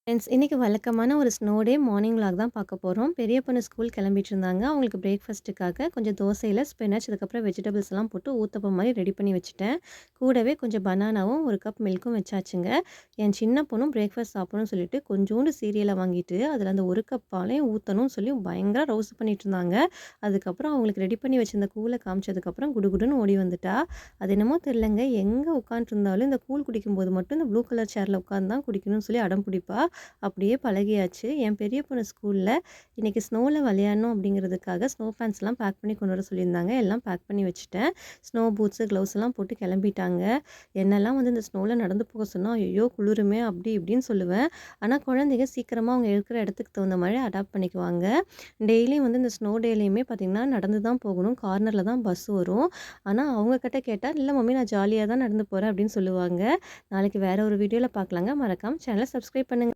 Friends இன்னைக்கு வழக்கமான ஒரு ஸ்னோ டே மார்னிங் விளாக் தான் பார்க்க போகிறோம். பெரிய பொண்ணு ஸ்கூல் கிளம்பிட்டு இருந்தாங்க. அவங்களுக்கு பிரேக்ஃபாஸ்ட்டுக்காக கொஞ்சம் தோசையில் ஸ்பினச் அதுக்கப்புறம் வெஜிடபிள்ஸ் எல்லாம் போட்டு ஊத்தப்பம் மாதிரி ரெடி பண்ணி வச்சுட்டேன். கூடவே கொஞ்சம் பனானாவும் ஒரு கப் மில்க்கும் வச்சாச்சுங்க. என் சின்ன பொண்ணும் பிரேக்ஃபாஸ்ட் சாப்பிடணும்னு சொல்லிட்டு கொஞ்சோண்டு சீரியலை வாங்கிட்டு அதில் அந்த ஒரு கப் பாலையும் ஊற்றணும்னு சொல்லி பயங்கர ரவுஸ் பண்ணிட்டு இருந்தாங்க. அதுக்கப்புறம் அவங்களுக்கு ரெடி பண்ணி வச்சிருந்த கூலை காமிச்சதுக்கப்புறம் குடுகுடுன்னு ஓடி வந்துட்டா. அது என்னமோ தெரிலங்க, எங்கே உட்காந்துருந்தாலும் இந்த கூழ் குடிக்கும்போது மட்டும் இந்த ப்ளூ கலர் சேரில் உட்காந்து தான் குடிக்கணும்னு சொல்லி அடம் பிடிப்பா. அப்படியே பழகியாச்சு. என் பெரிய பொண்ணு ஸ்கூல்ல இன்னைக்கு ஸ்னோல விளையாடணும் அப்படிங்கிறதுக்காக ஸ்னோ பேண்ட்ஸ்லாம் பேக் பண்ணி கொண்டு வர சொல்லியிருந்தாங்க. எல்லாம் பேக் பண்ணி வச்சுட்டேன். ஸ்னோ பூட்ஸு, க்ளவுஸ் எல்லாம் போட்டு கிளம்பிட்டாங்க. என்னெல்லாம் வந்து இந்த ஸ்னோல நடந்து போக சொன்னா, "ஐயோ! குளிருமே" அப்படி இப்படின்னு சொல்லுவேன். ஆனா குழந்தைங்க சீக்கிரமா அவங்க இருக்கிற இடத்துக்கு தகுந்த மாரி அடாப்ட் பண்ணிக்குவாங்க. டெய்லியும் வந்து இந்த ஸ்னோ டேலயுமே பார்த்தீங்கன்னா, நடந்து தான் போகணும். கார்னர்ல தான் பஸ் வரும். ஆனா அவங்க கிட்ட கேட்டா, "இல்ல மம்மி நான் ஜாலியா தான் நடந்து போறேன்" அப்படின்னு சொல்லுவாங்க. நாளைக்கு வேற ஒரு வீடியோல பார்க்கலாங்க. மறக்காம சேனல சப்ஸ்கிரைப் பண்ணுங்க.